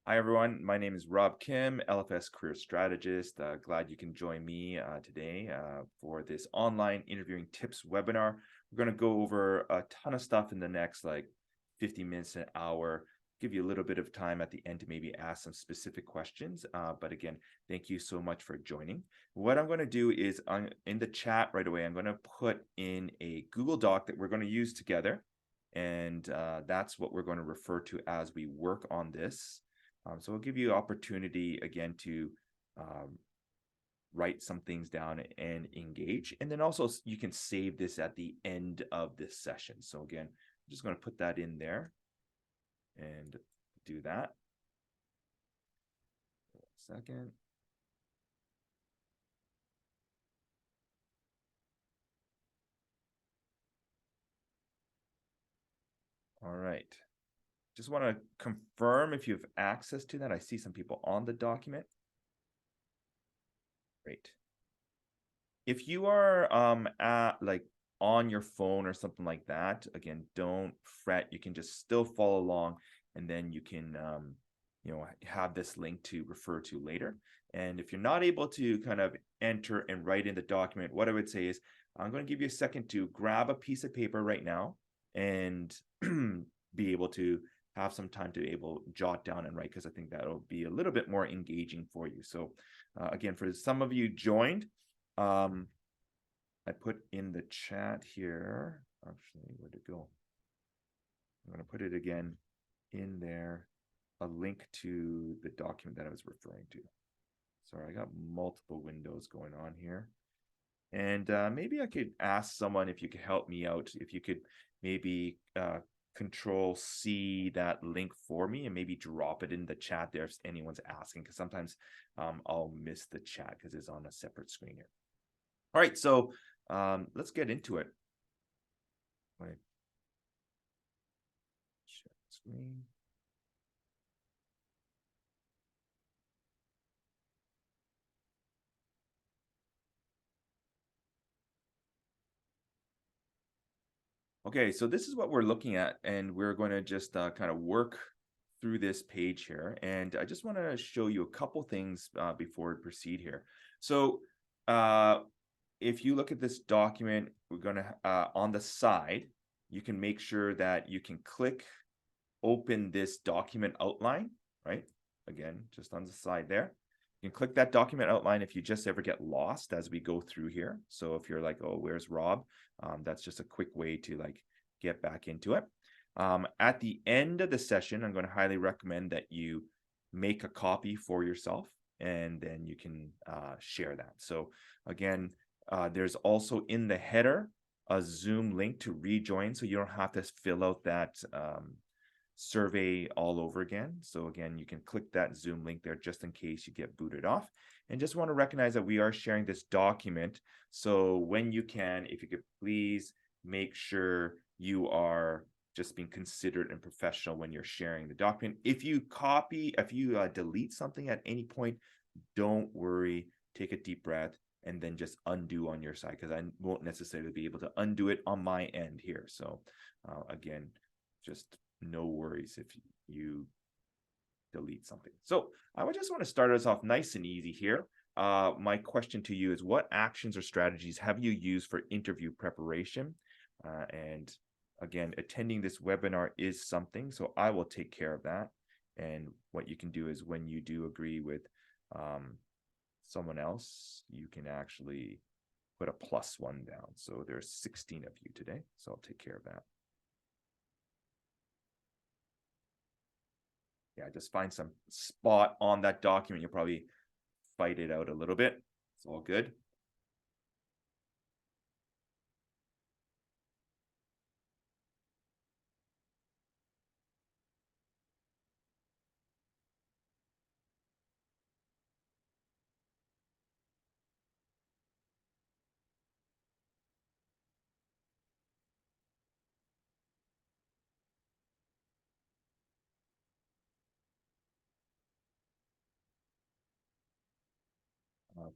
Hi, everyone. My name is Rob Kim, LFS Career Strategist. Glad you can join me today for this online interviewing tips webinar. We're going to go over a ton of stuff in the next 50 minutes, an hour, give you a little bit of time at the end to maybe ask some specific questions. But again, thank you so much for joining. What I'm going to do is in the chat right away, I'm going to put in a Google Doc that we're going to use together. And that's what we're going to refer to as we work on this. So we'll give you opportunity again to write some things down and engage. And then also you can save this at the end of this session. So again, I'm just going to put that in there and do that. 1 second. All right. Just want to confirm if you have access to that. I see some people on the document. Great. If you are on your phone or something like that, again, don't fret. You can just still follow along, and then you can have this link to refer to later. And if you're not able to kind of enter and write in the document, what I would say is I'm going to give you a second to grab a piece of paper right now and be able to have some time to jot down and write, because I think that'll be a little bit more engaging for you. So again, for some of you joined, I put in the chat here. Actually, where'd it go? I'm going to put it again in there, a link to the document that I was referring to. Sorry, I got multiple windows going on here. And maybe I could ask someone if you could help me out, if you could maybe Control C that link for me and maybe drop it in the chat there if anyone's asking, because sometimes I'll miss the chat because it's on a separate screen here. All right, so let's get into it. Share screen. Okay, so this is what we're looking at, and we're going to just kind of work through this page here. And I just want to show you a couple things before we proceed here. So if you look at this document, we're going to, on the side, you can make sure that you can click open this document outline, right? Again, just on the side there. You can click that document outline if you just ever get lost as we go through here. So if you're like, oh, where's Rob? That's just a quick way to get back into it. At the end of the session, I'm going to highly recommend that you make a copy for yourself, and then you can share that. So again, there's also in the header a Zoom link to rejoin, so you don't have to fill out that survey all over again. So again, you can click that Zoom link there just in case you get booted off. And just want to recognize that we are sharing this document. So when you can, if you could please make sure you are just being considerate and professional when you're sharing the document. If you delete something at any point, don't worry, take a deep breath and then just undo on your side, because I won't necessarily be able to undo it on my end here. So again, just no worries if you delete something. So I would just want to start us off nice and easy here. My question to you is, what actions or strategies have you used for interview preparation? And again, attending this webinar is something, so I will take care of that. And what you can do is when you do agree with someone else, you can actually put a +1 down. So there's 16 of you today, so I'll take care of that. Yeah, just find some spot on that document. You'll probably fight it out a little bit. It's all good.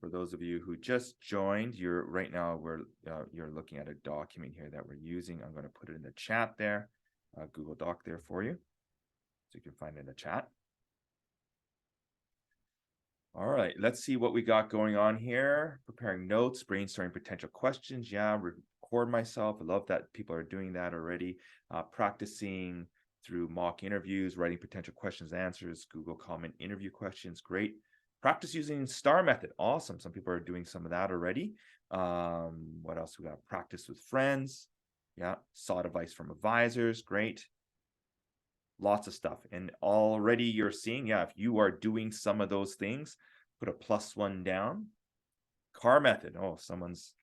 For those of you who just joined, you're looking at a document here that we're using. I'm going to put it in the chat there, Google Doc there for you, so you can find it in the chat. All right, let's see what we got going on here. Preparing notes, brainstorming potential questions. Yeah, record myself. I love that people are doing that already. Practicing through mock interviews, writing potential questions, answers, Google comment interview questions. Great. Practice using STAR method. Awesome. Some people are doing some of that already. What else we got? Practice with friends. Yeah, sought advice from advisors. Great. Lots of stuff. And already you're seeing, yeah, if you are doing some of those things, put a +1 down. CAR method. Oh, someone's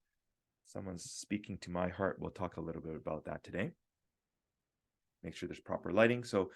speaking to my heart. We'll talk a little bit about that today. Make sure there's proper lighting. So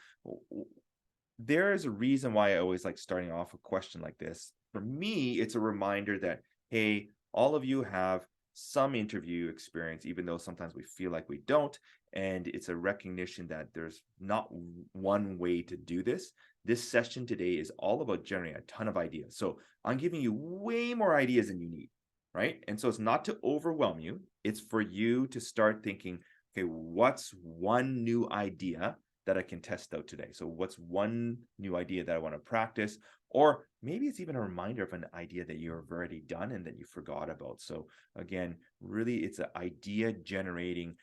there is a reason why I always like starting off a question like this. For me, it's a reminder that, hey, all of you have some interview experience, even though sometimes we feel like we don't. And it's a recognition that there's not one way to do this. This session today is all about generating a ton of ideas. So I'm giving you way more ideas than you need, right? And so it's not to overwhelm you. It's for you to start thinking, okay, what's one new idea that I can test out today? So what's one new idea that I want to practice? Or maybe it's even a reminder of an idea that you've already done and that you forgot about. So again, really it's an idea generating.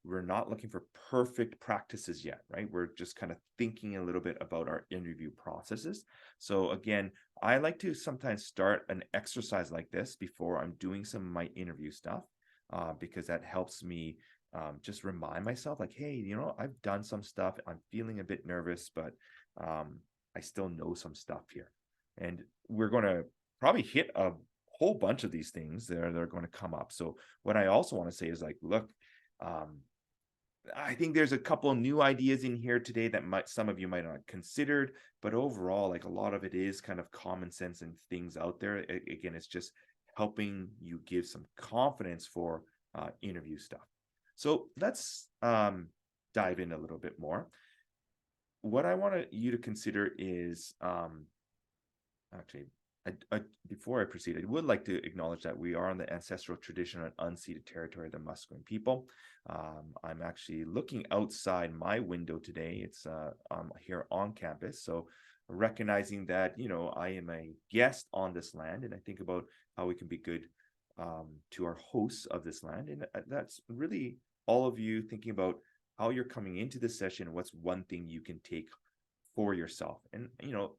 We're not looking for perfect practices yet, right? We're just kind of thinking a little bit about our interview processes. So again, I like to sometimes start an exercise like this before I'm doing some of my interview stuff, because that helps me just remind myself like, hey, I've done some stuff. I'm feeling a bit nervous, but I still know some stuff here. And we're going to probably hit a whole bunch of these things that are going to come up. So what I also want to say is like, look, I think there's a couple of new ideas in here today that some of you might not have considered, but overall, like a lot of it is kind of common sense and things out there. Again, it's just helping you give some confidence for interview stuff. So let's dive in a little bit more. What I want you to consider is actually, before I proceed, I would like to acknowledge that we are on the ancestral tradition on unceded territory of the Musqueam people. I'm actually looking outside my window today. It's here on campus. So recognizing that, I am a guest on this land, and I think about how we can be good to our hosts of this land. And that's really all of you thinking about how you're coming into this session. What's one thing you can take for yourself? And,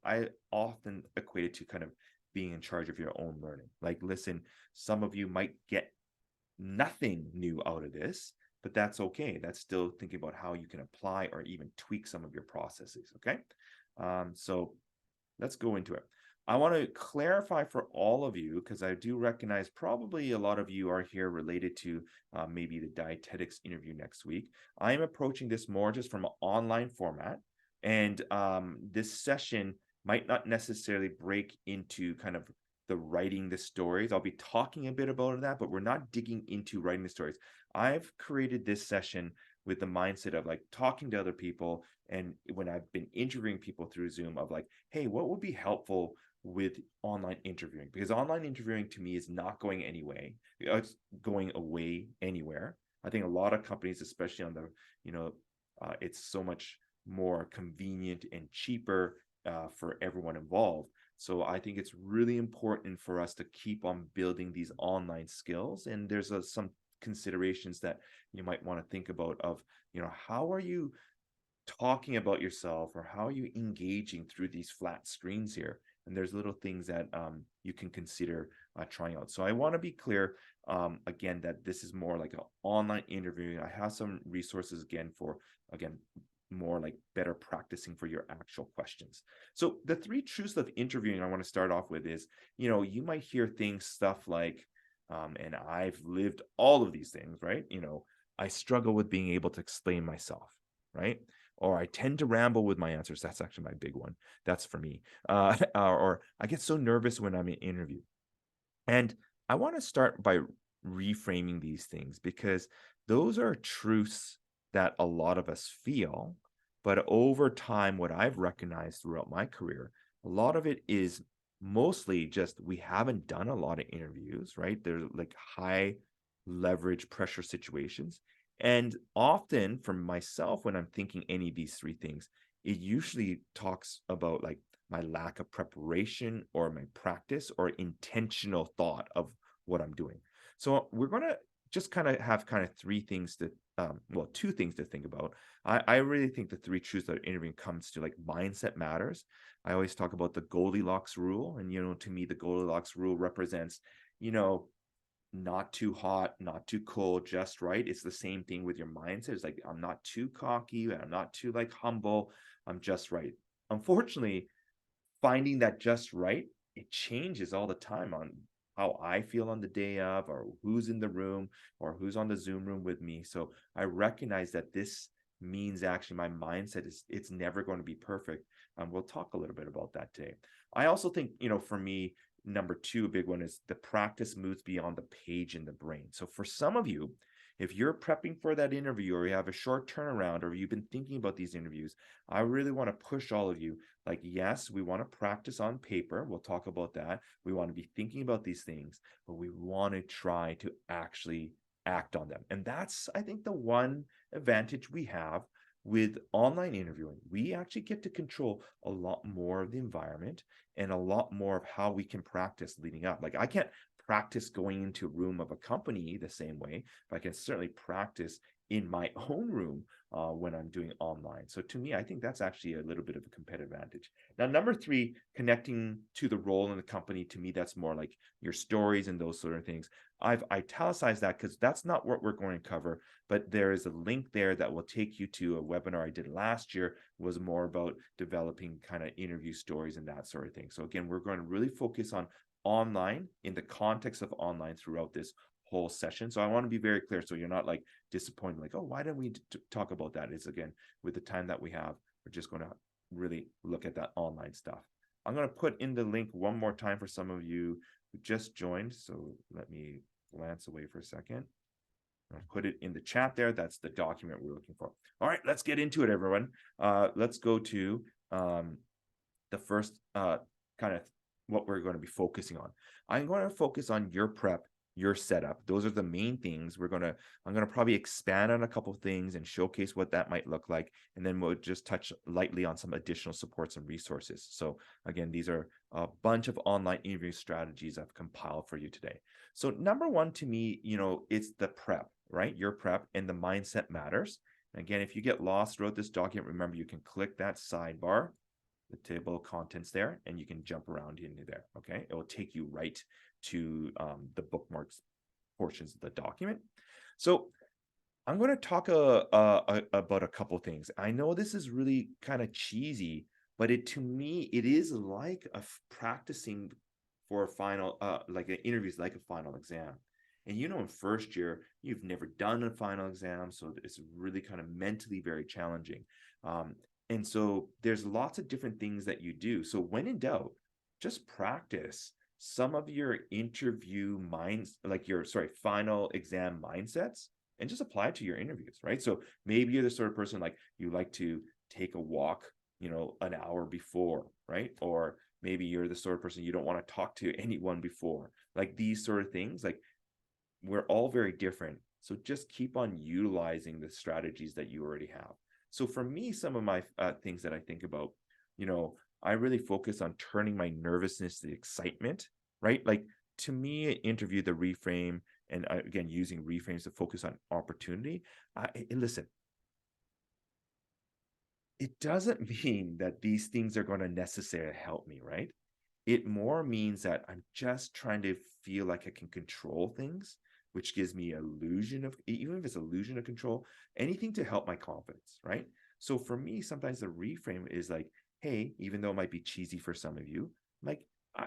I often equate it to kind of being in charge of your own learning. Like, listen, some of you might get nothing new out of this, but that's okay. That's still thinking about how you can apply or even tweak some of your processes. Okay. So let's go into it. I want to clarify for all of you, because I do recognize probably a lot of you are here related to maybe the dietetics interview next week. I am approaching this more just from an online format. And this session might not necessarily break into kind of the writing the stories. I'll be talking a bit about that, but we're not digging into writing the stories. I've created this session with the mindset of like talking to other people. And when I've been interviewing people through Zoom of like, hey, what would be helpful with online interviewing? Because online interviewing to me is not going anyway. It's going away anywhere. I think a lot of companies, especially on the, it's so much more convenient and cheaper for everyone involved. So I think it's really important for us to keep on building these online skills. And there's some considerations that you might want to think about of, how are you talking about yourself, or how are you engaging through these flat screens here? And there's little things that you can consider trying out. So I want to be clear, again, that this is more like an online interviewing. I have some resources again for, again, more like better practicing for your actual questions. So the 3 truths of interviewing I want to start off with is, you might hear stuff like, and I've lived all of these things, right? I struggle with being able to explain myself, right? Or I tend to ramble with my answers. That's actually my big one. That's for me. Or I get so nervous when I'm in an interview. And I want to start by reframing these things, because those are truths that a lot of us feel. But over time, what I've recognized throughout my career, a lot of it is mostly just we haven't done a lot of interviews, right? They're like high leverage pressure situations. And often for myself, when I'm thinking any of these 3 things, it usually talks about like my lack of preparation or my practice or intentional thought of what I'm doing. So we're going to just kind of have kind of three things to, well, two things to think about. I really think the three truths that interviewing comes to like mindset matters. I always talk about the Goldilocks rule. And, to me, the Goldilocks rule represents, you know, not too hot, not too cold, just right. It's the same thing with your mindset. It's like, I'm not too cocky, I'm not too like humble, I'm just right. Unfortunately, finding that just right, it changes all the time on how I feel on the day of, or who's in the room, or who's on the Zoom room with me. So I recognize that this means actually my mindset is it's never going to be perfect. We'll talk a little bit about that today. I also think, for me, number two, a big one is the practice moves beyond the page in the brain. So for some of you, if you're prepping for that interview or you have a short turnaround or you've been thinking about these interviews, I really want to push all of you. Like, yes, we want to practice on paper. We'll talk about that. We want to be thinking about these things, but we want to try to actually act on them. And that's, I think, the one advantage we have with online interviewing. We actually get to control a lot more of the environment and a lot more of how we can practice leading up. Like, I can't practice going into a room of a company the same way, but I can certainly practice in my own room when I'm doing online. So to me, I think that's actually a little bit of a competitive advantage. Now, number three, connecting to the role in the company, to me, that's more like your stories and those sort of things. I've italicized that because that's not what we're going to cover, but there is a link there that will take you to a webinar I did last year, was more about developing kind of interview stories and that sort of thing. So again, we're going to really focus on online in the context of online throughout this whole session. So I want to be very clear so you're not like disappointed, like, oh, why don't we talk about that? It's again, with the time that we have, we're just going to really look at that online stuff. I'm going to put in the link one more time for some of you who just joined. So let me glance away for a second. I'll put it in the chat there. That's the document we're looking for. All right, let's get into it, everyone. Let's go to the first kind of what we're going to be focusing on. I'm going to focus on your prep, your setup. Those are the main things. I'm going to probably expand on a couple of things and showcase what that might look like. And then we'll just touch lightly on some additional supports and resources. So again, these are a bunch of online interview strategies I've compiled for you today. So number one, to me, it's the prep, right? Your prep, and the mindset matters. And again, if you get lost throughout this document, remember you can click that sidebar, the table of contents there, and you can jump around into there. Okay, it will take you right to the bookmarks portions of the document. So I'm going to talk about a couple of things. I know this is really kind of cheesy, but to me, it is like practicing for a final, like an interview is like a final exam. And in first year, you've never done a final exam, so it's really kind of mentally very challenging. And so there's lots of different things that you do. So when in doubt, just practice some of your interview minds, like your, final exam mindsets, and just apply it to your interviews, right? So maybe you're the sort of person like you like to take a walk, an hour before, right? Or maybe you're the sort of person you don't want to talk to anyone before. Like these sort of things, like we're all very different. So just keep on utilizing the strategies that you already have. So for me, some of my things that I think about, I really focus on turning my nervousness to excitement, right? Like to me, an interview, the reframe, and again, using reframes to focus on opportunity. Listen, it doesn't mean that these things are going to necessarily help me, right? It more means that I'm just trying to feel like I can control things, which gives me illusion of, even if it's illusion of control, anything to help my confidence, right? So for me, sometimes the reframe is like, hey, even though it might be cheesy for some of you, like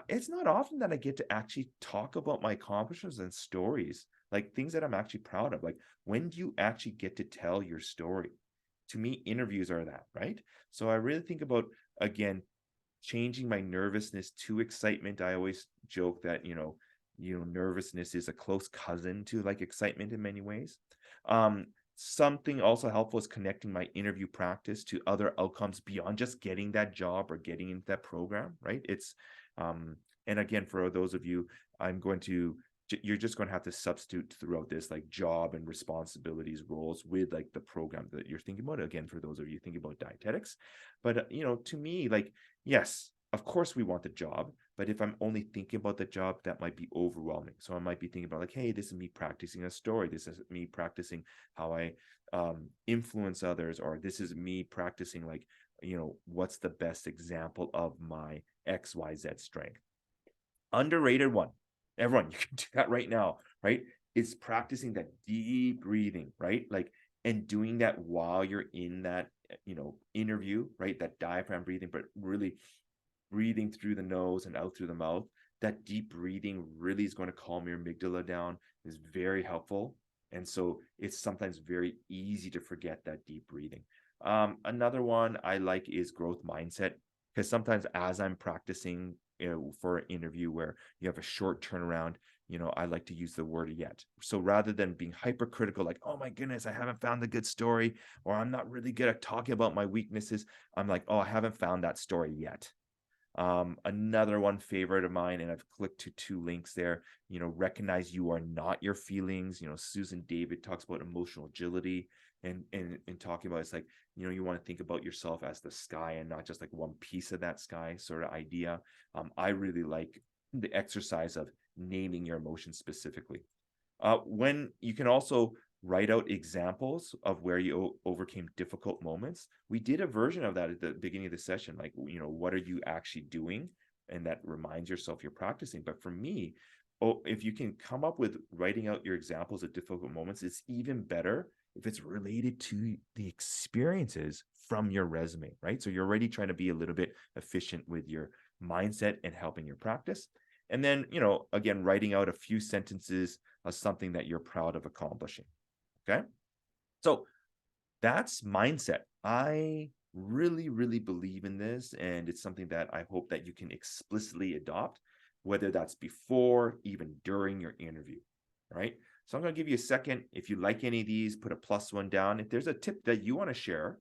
it's not often that I get to actually talk about my accomplishments and stories, like things that I'm actually proud of. Like, when do you actually get to tell your story? To me, interviews are that, right? So I really think about, again, changing my nervousness to excitement. I always joke that, nervousness is a close cousin to like excitement in many ways. Something also helpful is connecting my interview practice to other outcomes beyond just getting that job or getting into that program, right? And again, for those of you, you're just going to have to substitute throughout this like job and responsibilities roles with like the program that you're thinking about. Again, for those of you thinking about dietetics, But, to me, like, yes, of course we want the job, but if I'm only thinking about the job, that might be overwhelming. So I might be thinking about like, hey, this is me practicing a story. This is me practicing how I influence others, or this is me practicing like, what's the best example of my XYZ strength. Underrated one. Everyone, you can do that right now, right? It's practicing that deep breathing, right? Like, and doing that while you're in that, interview, right? That diaphragm breathing, but really breathing through the nose and out through the mouth. That deep breathing really is going to calm your amygdala down, is very helpful. And so it's sometimes very easy to forget that deep breathing. Another one I like is growth mindset, because sometimes as I'm practicing, for an interview where you have a short turnaround, I like to use the word yet. So rather than being hypercritical, like, oh my goodness, I haven't found the good story, or I'm not really good at talking about my weaknesses, I'm like, oh, I haven't found that story yet. Another one favorite of mine, and I've clicked to two links there, recognize you are not your feelings. Susan David talks about emotional agility, and talking about, it's like, you want to think about yourself as the sky and not just like one piece of that sky sort of idea. I really like the exercise of naming your emotions specifically. When you can also write out examples of where you overcame difficult moments. We did a version of that at the beginning of the session, like, what are you actually doing? And that reminds yourself you're practicing. But for me, if you can come up with writing out your examples of difficult moments, it's even better if it's related to the experiences from your resume, right? So you're already trying to be a little bit efficient with your mindset and helping your practice. And then, again, writing out a few sentences of something that you're proud of accomplishing. Okay. So that's mindset. I really, really believe in this. And it's something that I hope that you can explicitly adopt, whether that's before, even during your interview. Right. So I'm going to give you a second. If you like any of these, put a +1 down. If there's a tip that you want to share,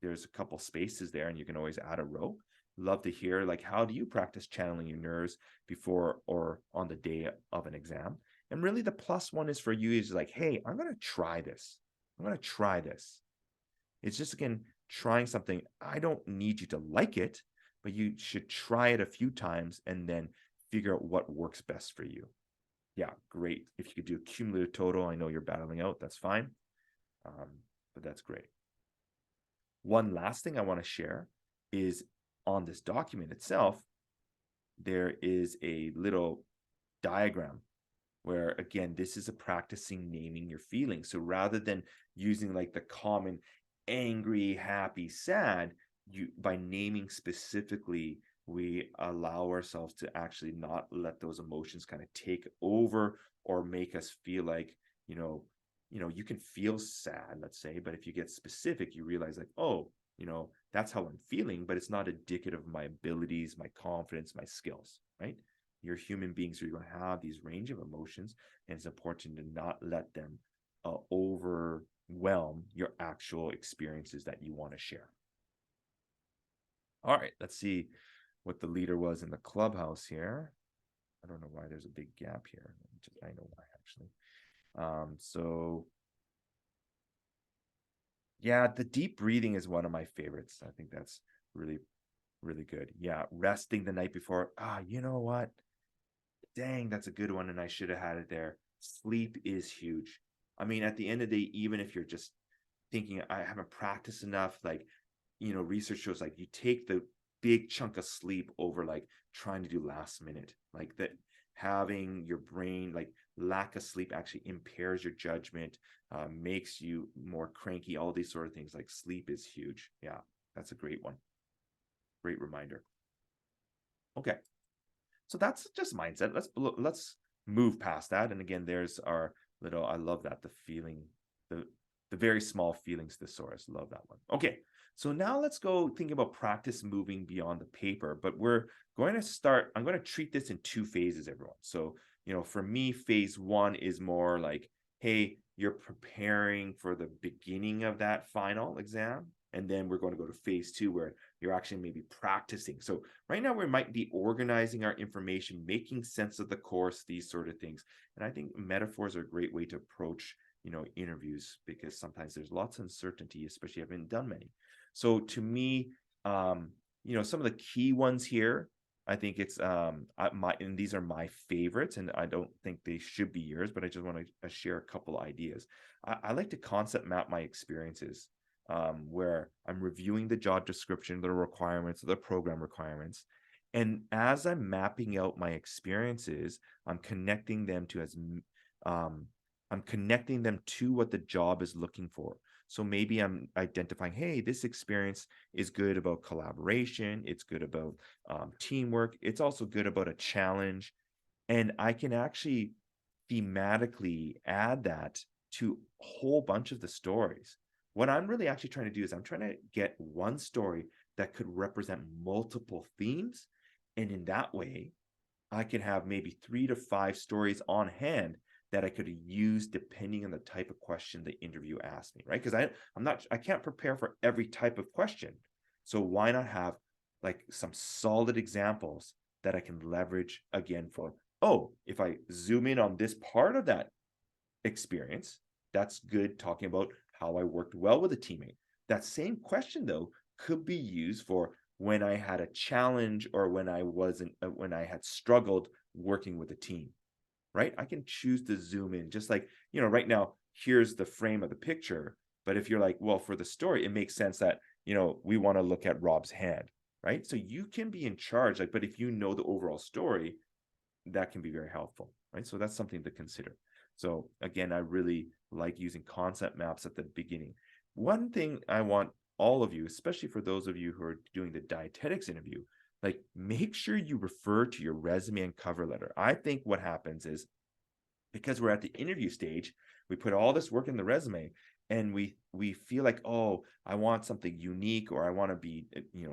there's a couple spaces there, and you can always add a row. Love to hear, like, how do you practice channeling your nerves before or on the day of an exam? And really, the +1 is for you is like, hey, I'm going to try this. I'm going to try this. It's just, again, trying something. I don't need you to like it, but you should try it a few times and then figure out what works best for you. Yeah, great. If you could do a cumulative total, I know you're battling out, that's fine. But that's great. One last thing I want to share is on this document itself, there is a little diagram where, again, this is a practicing naming your feelings. So rather than using like the common angry, happy, sad, by naming specifically, we allow ourselves to actually not let those emotions kind of take over or make us feel like, you can feel sad, let's say, but if you get specific, you realize like, oh, that's how I'm feeling, but it's not indicative of my abilities, my confidence, my skills, right? You're human beings, so you're going to have these range of emotions, and it's important to not let them overwhelm your actual experiences that you want to share. All right, let's see what the leader was in the clubhouse here. I don't know why there's a big gap here. I know why, actually. So yeah, the deep breathing is one of my favorites. I think that's really, really good. Yeah, resting the night before. You know what? Dang, that's a good one, and I should have had it there. Sleep is huge. I mean, at the end of the day, even if you're just thinking, I haven't practiced enough, like, research shows like you take the big chunk of sleep over like trying to do last minute, like that having your brain, like lack of sleep actually impairs your judgment, makes you more cranky, all these sort of things. Like sleep is huge. Yeah, that's a great one. Great reminder. Okay. So that's just mindset. Let's move past that. And again, there's our little, I love that, the feeling, the very small feelings thesaurus. Love that one. Okay. So now let's go think about practice moving beyond the paper, but I'm going to treat this in two phases, everyone. So, for me, phase one is more like, hey, you're preparing for the beginning of that final exam. And then we're going to go to phase two, where you're actually maybe practicing. So right now we might be organizing our information, making sense of the course, these sort of things. And I think metaphors are a great way to approach, interviews, because sometimes there's lots of uncertainty, especially if you haven't done many. So to me, some of the key ones here, I think it's and these are my favorites, and I don't think they should be yours, but I just want to share a couple ideas. I like to concept map my experiences, where I'm reviewing the job description, the requirements, the program requirements, and as I'm mapping out my experiences, I'm connecting them to um, I'm connecting them to what the job is looking for. So maybe I'm identifying, hey, this experience is good about collaboration. It's good about teamwork. It's also good about a challenge. And I can actually thematically add that to a whole bunch of the stories. What I'm really actually trying to do is I'm trying to get one story that could represent multiple themes. And in that way, I can have maybe 3 to 5 stories on hand that I could use depending on the type of question the interview asked me, right? Because I can't prepare for every type of question. So why not have like some solid examples that I can leverage again for, oh, if I zoom in on this part of that experience, that's good talking about how I worked well with a teammate. That same question though could be used for when I had a challenge or when I had struggled working with a team, right? I can choose to zoom in just like, right now, here's the frame of the picture. But if you're like, well, for the story, it makes sense that, we want to look at Rob's hand, right? So you can be in charge, like, but if you know the overall story, that can be very helpful, right? So that's something to consider. So again, I really like using concept maps at the beginning. One thing I want all of you, especially for those of you who are doing the dietetics interview, like make sure you refer to your resume and cover letter. I think what happens is because we're at the interview stage, we put all this work in the resume and we feel like, oh, I want something unique, or I want to be,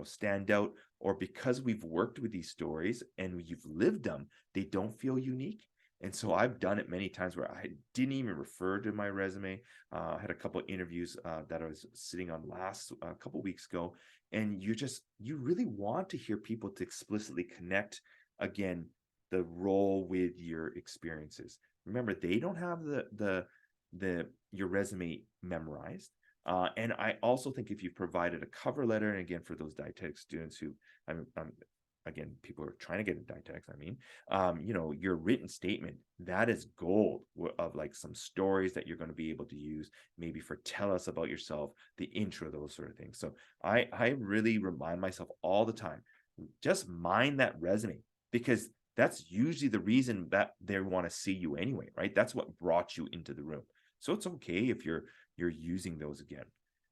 stand out, or because we've worked with these stories and you've lived them, they don't feel unique. And so I've done it many times where I didn't even refer to my resume. I had a couple of interviews that I was sitting on last a couple weeks ago, and you really want to hear people to explicitly connect again the role with your experiences. Remember, they don't have the your resume memorized. And I also think if you provided a cover letter, and again, for those dietetic students who, I'm again, people are trying to get into dietetics, your written statement, that is gold of like some stories that you're going to be able to use, maybe for tell us about yourself, the intro, those sort of things. So I really remind myself all the time, just mind that resume, because that's usually the reason that they want to see you anyway, right? That's what brought you into the room. So it's okay if you're using those again.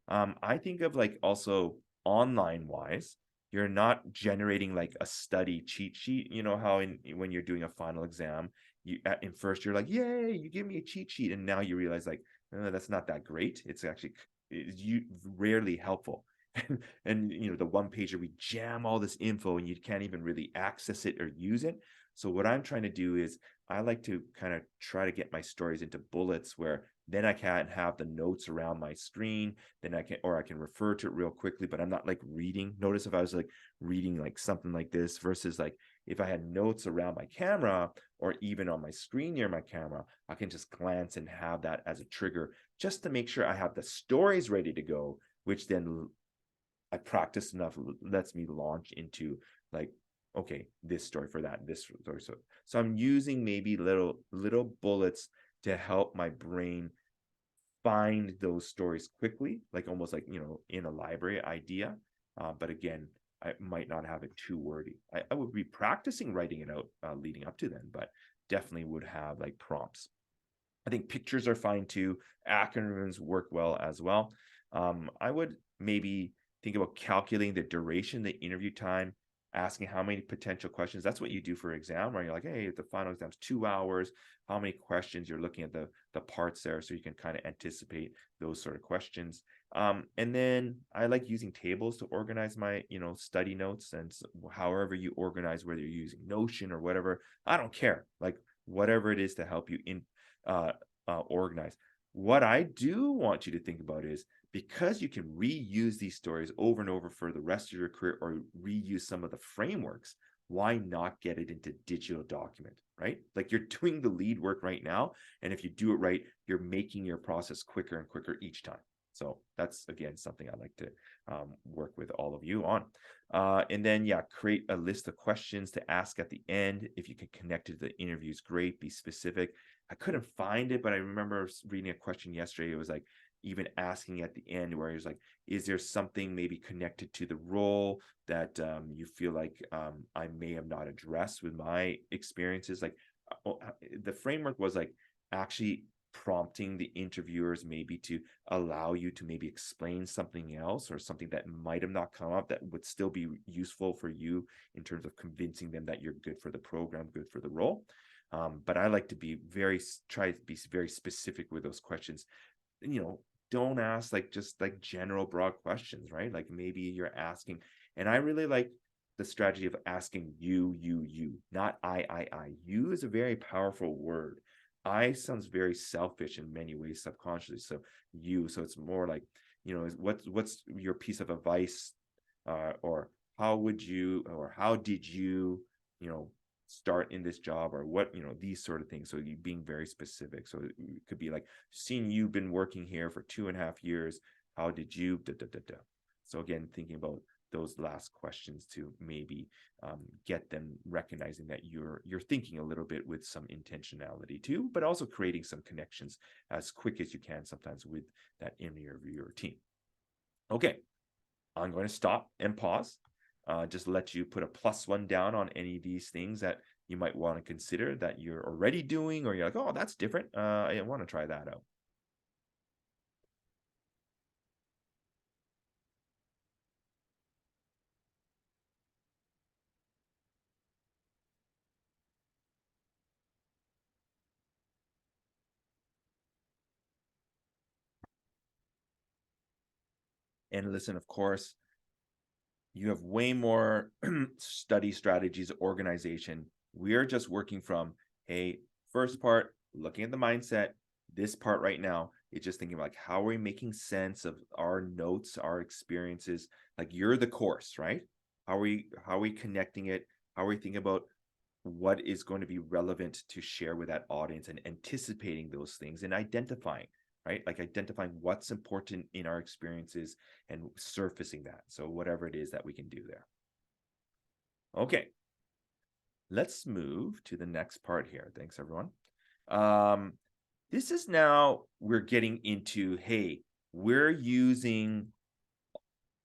I think of like also online wise, you're not generating like a study cheat sheet. You know how when you're doing a final exam, in first you're like, yay, you give me a cheat sheet, and now you realize like, that's not that great. It's actually rarely helpful. And the one pager, we jam all this info and you can't even really access it or use it. So what I'm trying to do is I like to kind of try to get my stories into bullets where then I can have the notes around my screen, then I can refer to it real quickly, but I'm not like reading. Notice if I was like reading like something like this versus like if I had notes around my camera or even on my screen near my camera, I can just glance and have that as a trigger just to make sure I have the stories ready to go, which then I practiced enough lets me launch into like, okay, this story for that, this story. So I'm using maybe little bullets to help my brain find those stories quickly, like almost like, in a library idea. But again, I might not have it too wordy. I would be practicing writing it out leading up to then, but definitely would have like prompts. I think pictures are fine too. Acronyms work well as well. I would maybe think about calculating the duration, the interview time, asking how many potential questions. That's what you do for exam, right? You're like, hey, the final exam's 2 hours. How many questions? You're looking at the parts there, so you can kind of anticipate those sort of questions. And then I like using tables to organize my, study notes, and however you organize, whether you're using Notion or whatever, I don't care. Like whatever it is to help you uh, organize. What I do want you to think about is, because you can reuse these stories over and over for the rest of your career or reuse some of the frameworks, why not get it into digital document, right? Like you're doing the lead work right now. And if you do it right, you're making your process quicker and quicker each time. So that's, again, something I like to work with all of you on. And then, yeah, create a list of questions to ask at the end. If you can connect it to the interviews, great, be specific. I couldn't find it, but I remember reading a question yesterday. It was like, even asking at the end where he's like, is there something maybe connected to the role that you feel like I may have not addressed with my experiences? Like the framework was like actually prompting the interviewers maybe to allow you to maybe explain something else, or something that might have not come up that would still be useful for you in terms of convincing them that you're good for the program, good for the role. But I like to be try to be very specific with those questions. Don't ask like just like general broad questions, right? Like maybe you're asking, and I really like the strategy of asking you, not I. You is a very powerful word. I sounds very selfish in many ways subconsciously. So you, so it's more like, what's your piece of advice, or how would you, or how did you, you know, start in this job, or what, these sort of things. So you being very specific. So it could be like, seeing you've been working here for 2.5 years, how did you da, da, da, da. So again, thinking about those last questions to maybe get them recognizing that you're thinking a little bit with some intentionality too, but also creating some connections as quick as you can sometimes with that interviewer team. Okay, I'm going to stop and pause. Just let you put a +1 down on any of these things that you might want to consider that you're already doing, or you're like, oh, that's different. I want to try that out. And listen, of course, you have way more study strategies, organization. We're just working from, hey, first part, looking at the mindset. This part right now, it's just thinking like, how are we making sense of our notes, our experiences? Like, you're the course, right? How are we connecting it? How are we thinking about what is going to be relevant to share with that audience, and anticipating those things and identifying, right? Like identifying what's important in our experiences and surfacing that. So whatever it is that we can do there. Okay, let's move to the next part here. Thanks, everyone. This is now we're getting into, hey, we're using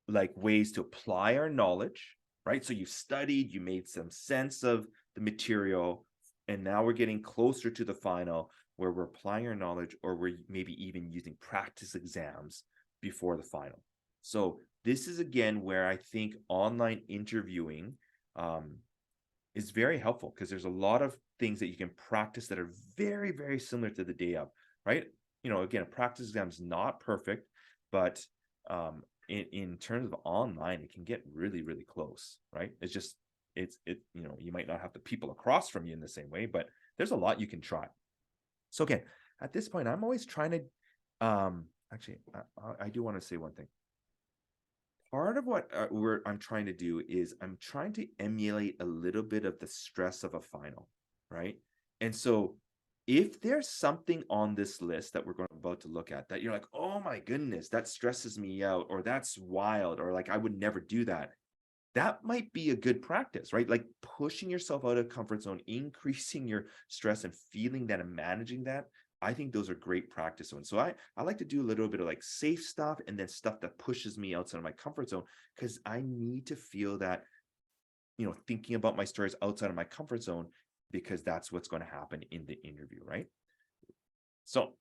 like ways to apply our knowledge, right? So you studied, you made some sense of the material, and now we're getting closer to the final where we're applying our knowledge, or we're maybe even using practice exams before the final. So this is again where I think online interviewing is very helpful, because there's a lot of things that you can practice that are very, very similar to the day of, right? Again, a practice exam is not perfect, but in terms of online, it can get really, really close, right? You might not have the people across from you in the same way, but there's a lot you can try. So again, at this point, I'm always trying to, actually, I do want to say one thing. Part of what I'm trying to do is I'm trying to emulate a little bit of the stress of a final, right? And so if there's something on this list that we're about to look at that you're like, oh my goodness, that stresses me out, or that's wild, or like I would never do that, that might be a good practice, right? Like pushing yourself out of comfort zone, increasing your stress and feeling that and managing that. I think those are great practice ones. So I like to do a little bit of like safe stuff, and then stuff that pushes me outside of my comfort zone, because I need to feel that, thinking about my stories outside of my comfort zone, because that's what's going to happen in the interview, right? So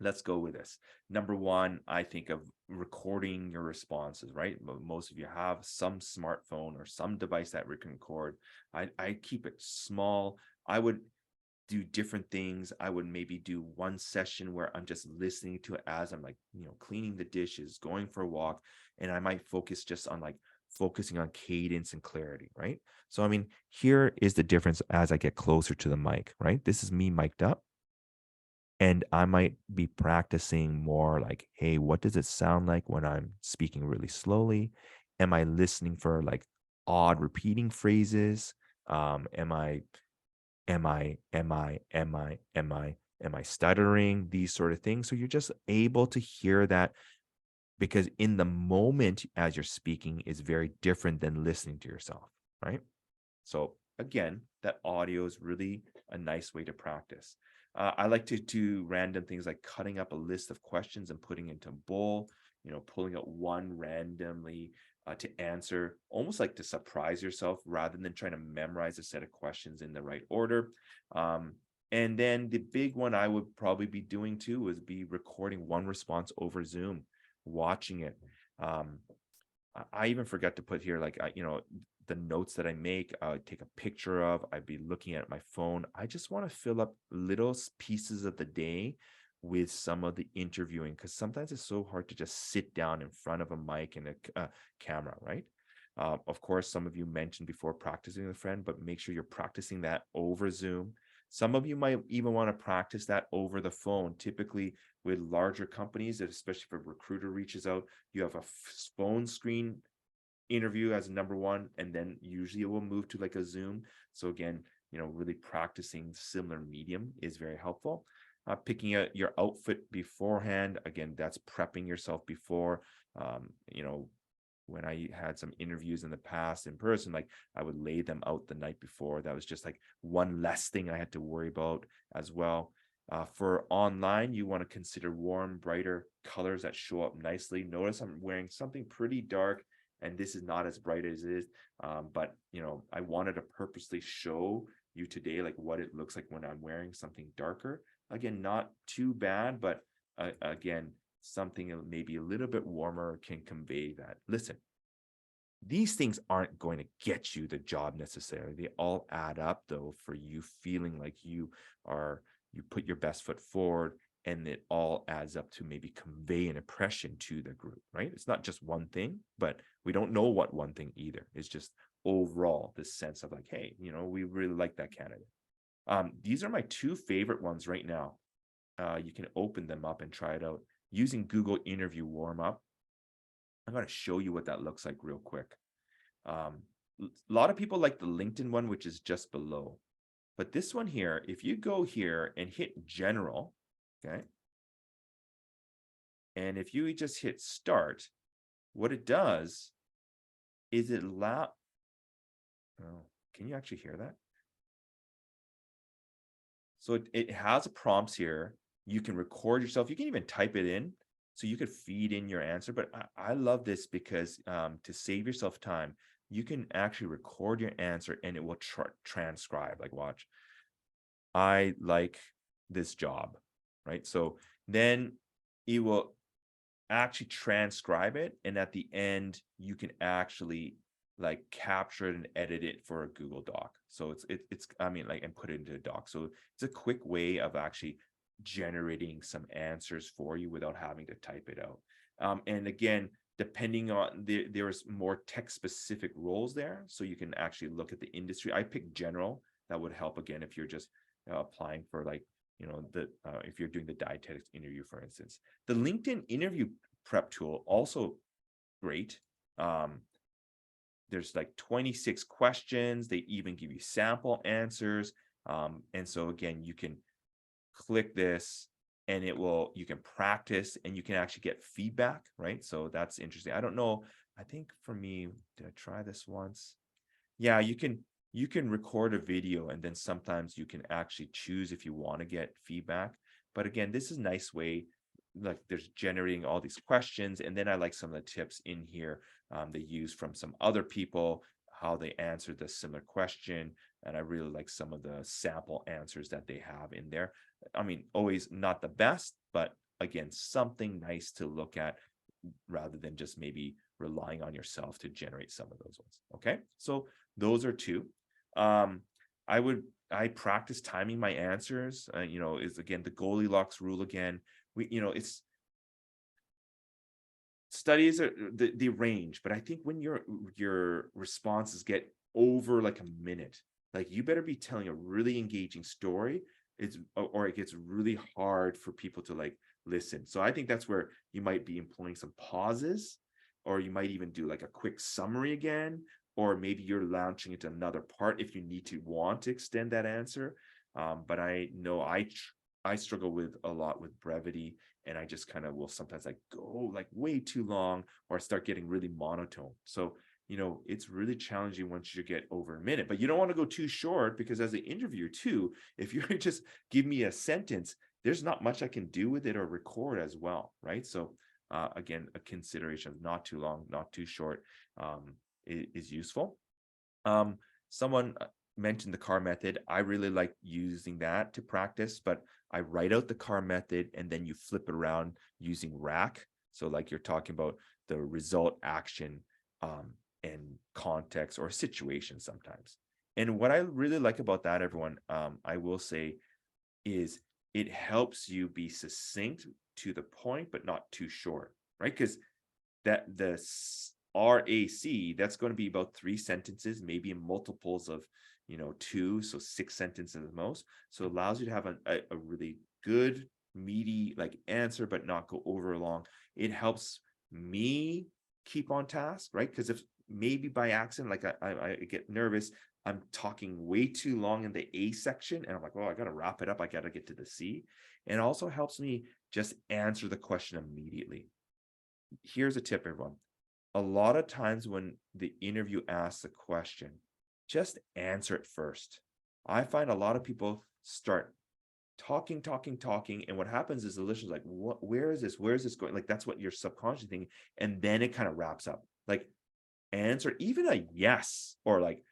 let's go with this. Number one, I think of recording your responses, right? Most of you have some smartphone or some device that we can record. I keep it small. I would do different things. I would maybe do one session where I'm just listening to it as I'm like, cleaning the dishes, going for a walk, and I might focus just on like focusing on cadence and clarity, right? So, I mean, here is the difference as I get closer to the mic, right? This is me mic'd up, and I might be practicing more like, hey, what does it sound like when I'm speaking really slowly? Am I listening for like odd repeating phrases? Am I stuttering? These sort of things. So you're just able to hear that because in the moment as you're speaking is very different than listening to yourself, right? So again, that audio is really a nice way to practice. I like to do random things like cutting up a list of questions and putting it into a bowl, pulling out one randomly to answer, almost like to surprise yourself rather than trying to memorize a set of questions in the right order. Um, and then the big one I would probably be doing too is be recording one response over Zoom, watching it. Um, I even forgot to put here, like, the notes that I make, I would take a picture of, I'd be looking at my phone. I just want to fill up little pieces of the day with some of the interviewing because sometimes it's so hard to just sit down in front of a mic and a camera, right? Of course, some of you mentioned before practicing with a friend, but make sure you're practicing that over Zoom. Some of you might even want to practice that over the phone. Typically, with larger companies, especially if a recruiter reaches out, you have a phone screen interview as number one, and then usually it will move to like a Zoom. So again, really practicing similar medium is very helpful. Picking out your outfit beforehand, again, that's prepping yourself before. When I had some interviews in the past in person, like I would lay them out the night before. That was just like one less thing I had to worry about as well. For online, you want to consider warm, brighter colors that show up nicely. Notice I'm wearing something pretty dark, and this is not as bright as it is. But I wanted to purposely show you today like what it looks like when I'm wearing something darker. Again, not too bad, but again, something maybe a little bit warmer can convey that. Listen, these things aren't going to get you the job necessarily. They all add up though for you feeling like you put your best foot forward, and it all adds up to maybe convey an impression to the group, right? It's not just one thing, but we don't know what one thing either. It's just overall this sense of like, hey, we really like that candidate. These are my two favorite ones right now. You can open them up and try it out using Google Interview Warm Up. I'm going to show you what that looks like real quick. A lot of people like the LinkedIn one, which is just below. But this one here, if you go here and hit general, okay, and if you just hit start, what it does is it allow, oh, can you actually hear that? So it has prompts here. You can record yourself. You can even type it in. So you could feed in your answer. But I love this because to save yourself time, you can actually record your answer and it will transcribe. Like, watch. I like this job, right? So then it will actually transcribe it, and at the end you can actually like capture it and edit it for a Google Doc. So it's I mean, like, and put it into a doc. So it's a quick way of actually generating some answers for you without having to type it out. And again, depending on there's more tech specific roles there, so you can actually look at the industry. I picked general. That would help again if you're just applying for like if you're doing the dietetics interview, for instance. The LinkedIn interview prep tool also great. There's like 26 questions. They even give you sample answers. And so again, you can click this and you can practice and you can actually get feedback, right? So that's interesting. I don't know. I think for me, did I try this once? Yeah, you can record a video and then sometimes you can actually choose if you want to get feedback. But again, this is a nice way, like there's generating all these questions. And then I like some of the tips in here they use from some other people, how they answered the similar question. And I really like some of the sample answers that they have in there. I mean, always not the best, but again, something nice to look at rather than just maybe relying on yourself to generate some of those ones. Okay, so those are two. I practice timing my answers. Is again the Goldilocks rule again. It's studies are the range, but I think when your responses get over like a minute, like you better be telling a really engaging story. Or it gets really hard for people to like listen. So I think that's where you might be employing some pauses, or you might even do like a quick summary again, or maybe you're launching into another part if you want to extend that answer. But I know I struggle with a lot with brevity and I just kind of will sometimes like go like way too long, or I start getting really monotone. So, it's really challenging once you get over a minute, but you don't want to go too short, because as an interviewer too, if you're just give me a sentence, there's not much I can do with it or record as well, right? So again, a consideration of not too long, not too short, is useful. Someone mentioned the CAR method. I really like using that to practice, but I write out the CAR method and then you flip it around using RAC. So like you're talking about the result, action, and context or situation sometimes. And what I really like about that, everyone, I will say, is it helps you be succinct to the point, but not too short, right? Because that the RAC, that's going to be about 3 sentences, maybe in multiples of, 2, so 6 sentences at the most. So it allows you to have a really good, meaty like answer, but not go over long. It helps me keep on task, right? Because if maybe by accident, like I get nervous, I'm talking way too long in the A section, and I'm like, well, I got to wrap it up. I got to get to the C. And it also helps me just answer the question immediately. Here's a tip, everyone. A lot of times when the interview asks a question, just answer it first. I find a lot of people start talking, talking, talking, and what happens is the listener's like, "What? Where is this? Where is this going?" Like that's what your subconscious thinking, and then it kind of wraps up. Like answer even a yes, or like,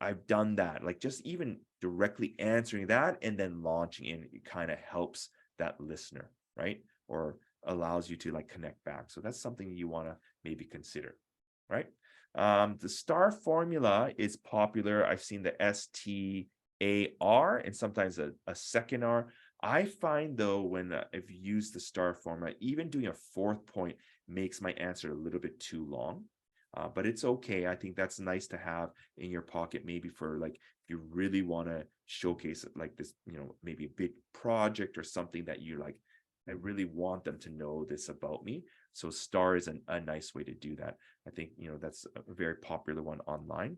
I've done that. Like just even directly answering that and then launching in, it kind of helps that listener, right? Or allows you to like connect back. So that's something you want to maybe consider, right? The STAR formula is popular. I've seen the STAR and sometimes a second R. I find though, when if you use the STAR formula, even doing a 4th point makes my answer a little bit too long. But it's okay. I think that's nice to have in your pocket, maybe for like, if you really want to showcase it like this, maybe a big project or something that you like, I really want them to know this about me. So STAR is a nice way to do that. I think, that's a very popular one online.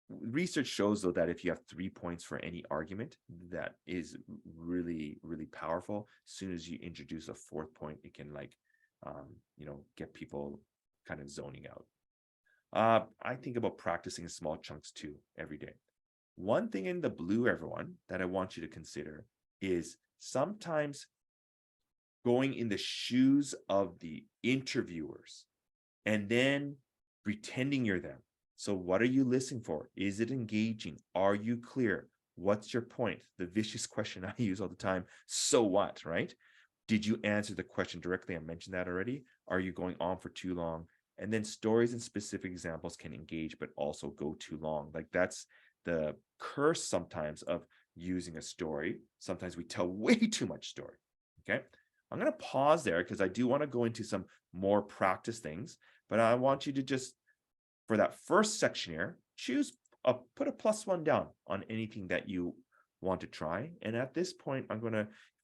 Research shows though that if you have 3 points for any argument, that is really, really powerful. As soon as you introduce a 4th point, it can like, get people kind of zoning out. I think about practicing in small chunks too every day. One thing in the blue, everyone, that I want you to consider is sometimes going in the shoes of the interviewers and then pretending you're them. So what are you listening for? Is it engaging? Are you clear? What's your point? The vicious question I use all the time. So what, right? Did you answer the question directly? I mentioned that already. Are you going on for too long? And then stories and specific examples can engage, but also go too long. Like that's the curse sometimes of using a story. Sometimes we tell way too much story. Okay. I'm going to pause there because I do want to go into some more practice things, but I want you to just, for that first section here, put a +1 down on anything that you want to try. And at this point, if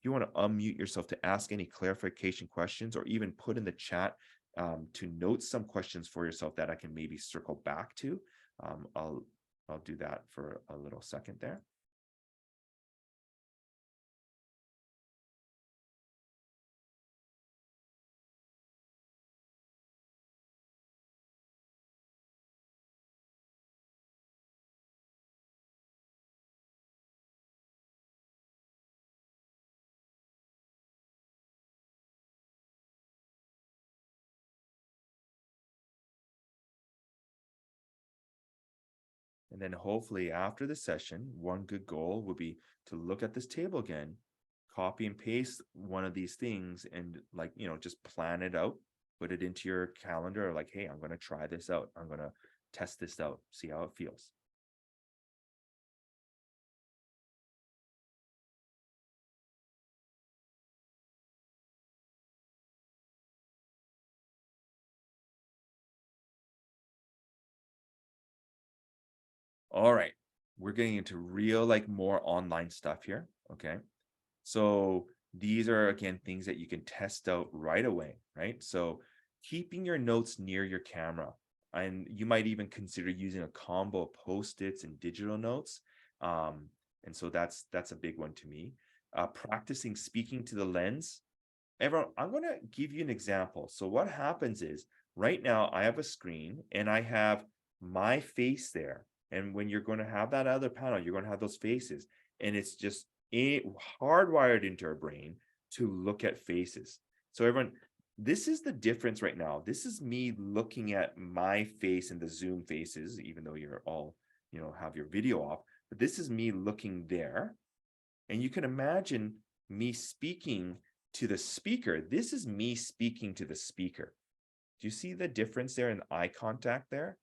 you want to unmute yourself to ask any clarification questions, or even put in the chat to note some questions for yourself that I can maybe circle back to. I'll do that for a little second there. And then hopefully after the session, one good goal would be to look at this table again, copy and paste one of these things, and like, just plan it out, put it into your calendar, like, hey, I'm going to try this out. I'm going to test this out, see how it feels. All right. We're getting into real, like more online stuff here. Okay. So these are, again, things that you can test out right away, right? So keeping your notes near your camera, and you might even consider using a combo of Post-its and digital notes. And so that's a big one to me. practicing speaking to the lens. Everyone, I'm going to give you an example. So what happens is right now I have a screen and I have my face there. And when you're going to have that other panel, you're going to have those faces. And it's just hardwired into our brain to look at faces. So everyone, this is the difference right now. This is me looking at my face in the Zoom faces, even though you're all, have your video off. But this is me looking there. And you can imagine me speaking to the speaker. This is me speaking to the speaker. Do you see the difference there in eye contact there?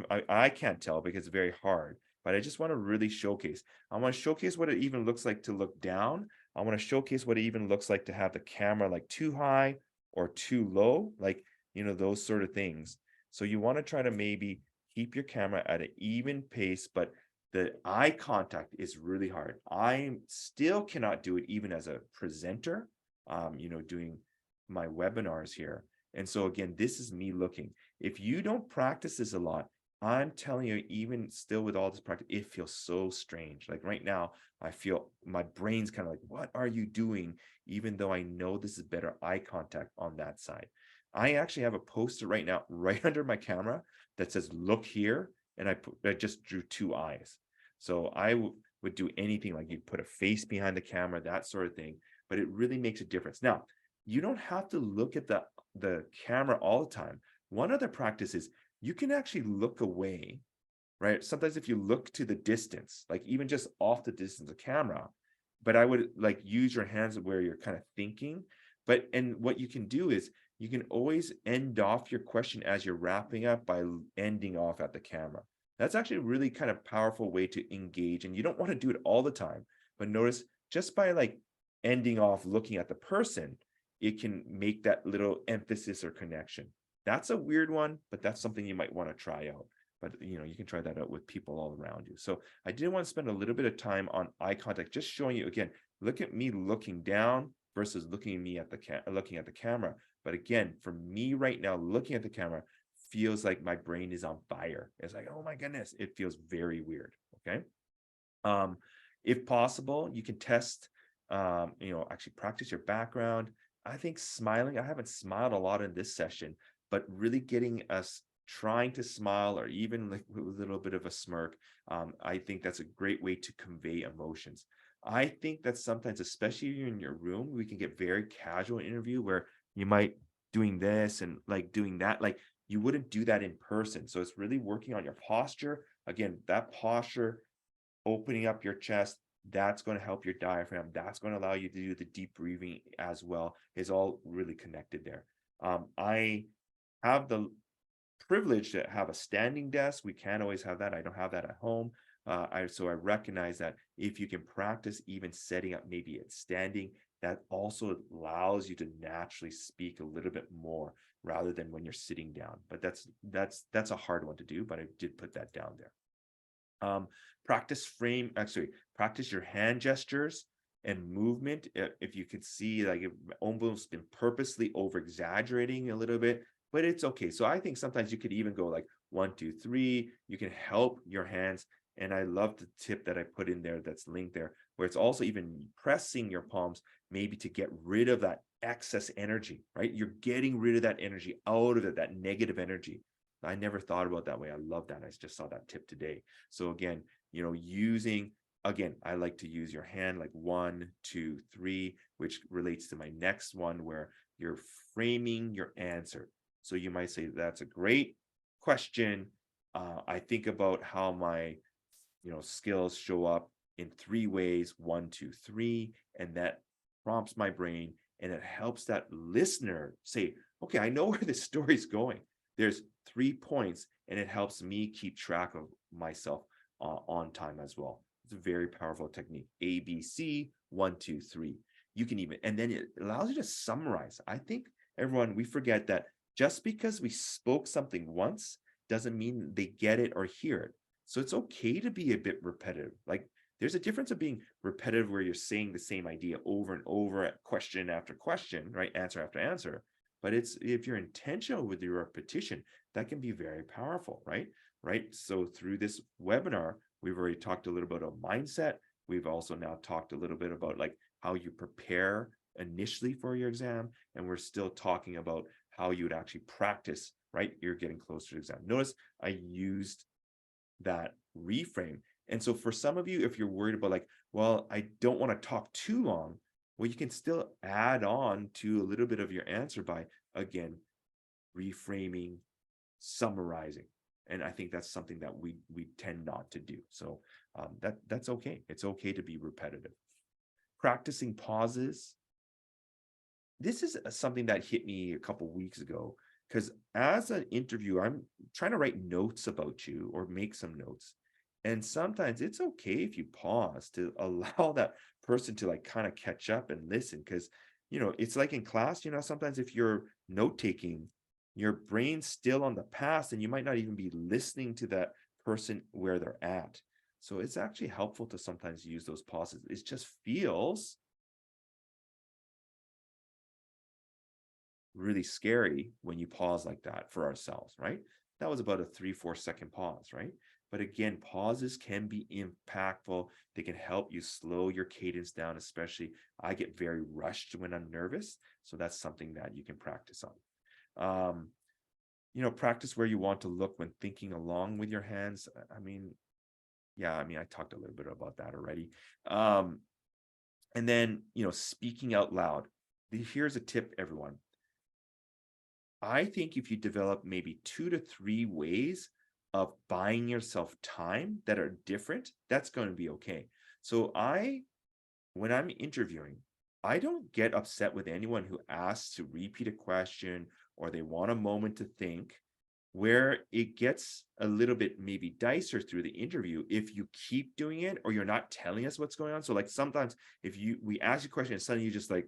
I can't tell because it's very hard, but I just want to really showcase. I want to showcase what it even looks like to look down. I want to showcase what it even looks like to have the camera like too high or too low, like, those sort of things. So you want to try to maybe keep your camera at an even pace, but the eye contact is really hard. I still cannot do it even as a presenter, doing my webinars here. And so again, this is me looking. If you don't practice this a lot, I'm telling you, even still with all this practice, it feels so strange. Like right now, I feel my brain's kind of like, what are you doing? Even though I know this is better eye contact on that side. I actually have a poster right now, right under my camera that says, look here. And I just drew two eyes. So I would do anything like you put a face behind the camera, that sort of thing, but it really makes a difference. Now, you don't have to look at the camera all the time. One other practice is you can actually look away, right? Sometimes if you look to the distance, like even just off the distance of camera, but I would like use your hands where you're kind of thinking. And what you can do is you can always end off your question as you're wrapping up by ending off at the camera. That's actually a really kind of powerful way to engage. And you don't want to do it all the time, but notice just by like ending off looking at the person, it can make that little emphasis or connection. That's a weird one, but that's something you might want to try out. But you can try that out with people all around you. So I did want to spend a little bit of time on eye contact, just showing you again, look at me looking down versus looking at me at looking at the camera. But again, for me right now, looking at the camera feels like my brain is on fire. It's like, oh my goodness, it feels very weird. Okay. If possible, you can test, actually practice your background. I think smiling, I haven't smiled a lot in this session, but really getting us trying to smile or even like with a little bit of a smirk, I think that's a great way to convey emotions. I think that sometimes, especially in your room, we can get very casual interview where you might doing this and like doing that. Like you wouldn't do that in person. So it's really working on your posture. Again, that posture, opening up your chest, that's going to help your diaphragm. That's going to allow you to do the deep breathing as well. Is all really connected there. I have the privilege to have a standing desk. We can't always have that. I don't have that at home. So I recognize that if you can practice even setting up maybe at standing, that also allows you to naturally speak a little bit more rather than when you're sitting down. But that's a hard one to do, but I did put that down there. Practice your hand gestures and movement. If you could see, like almost been purposely over exaggerating a little bit, but it's okay. So I think sometimes you could even go like 1, 2, 3. You can help your hands. And I love the tip that I put in there that's linked there, where it's also even pressing your palms, maybe to get rid of that excess energy, right? You're getting rid of that energy out of it, that negative energy. I never thought about that way. I love that. I just saw that tip today. So again, I like to use your hand like 1, 2, 3, which relates to my next one where you're framing your answer. So you might say, that's a great question. I think about how my, skills show up in 3 ways, 1, 2, 3, and that prompts my brain and it helps that listener say, okay, I know where this story's going. There's 3 points, and it helps me keep track of myself on time as well. It's a very powerful technique. ABC, 1, 2, 3. You can even, and then it allows you to summarize. I think everyone, we forget that just because we spoke something once doesn't mean they get it or hear it. So it's okay to be a bit repetitive. Like there's a difference of being repetitive where you're saying the same idea over and over, question after question, right? Answer after answer. But it's if you're intentional with your repetition, that can be very powerful, right? Right. So through this webinar, we've already talked a little bit about mindset. We've also now talked a little bit about like how you prepare initially for your exam, and we're still talking about how you would actually practice, right? You're getting closer to the exam. Notice I used that reframe. And so for some of you, if you're worried about like, well, I don't want to talk too long, well, you can still add on to a little bit of your answer by, again, reframing, summarizing. And I think that's something that we tend not to do. So that's okay. It's okay to be repetitive. Practicing pauses. This is something that hit me a couple weeks ago because as an interviewer, I'm trying to write notes about you or make some notes. And sometimes it's okay if you pause to allow that person to like kind of catch up and listen. Because, it's like in class, sometimes if you're note taking, your brain's still on the past and you might not even be listening to that person where they're at. So it's actually helpful to sometimes use those pauses. It just feels really scary when you pause like that for ourselves, right? That was about a 3-4 second pause, right? But again, pauses can be impactful. They can help you slow your cadence down, especially I get very rushed when I'm nervous. So that's something that you can practice on. Practice where you want to look when thinking along with your hands. I talked a little bit about that already. And then, speaking out loud. Here's a tip, everyone. I think if you develop maybe 2 to 3 ways of buying yourself time that are different, that's going to be okay. So when I'm interviewing, I don't get upset with anyone who asks to repeat a question or they want a moment to think. Where it gets a little bit maybe dicer through the interview if you keep doing it or you're not telling us what's going on. So like sometimes if we ask you a question and suddenly you just like,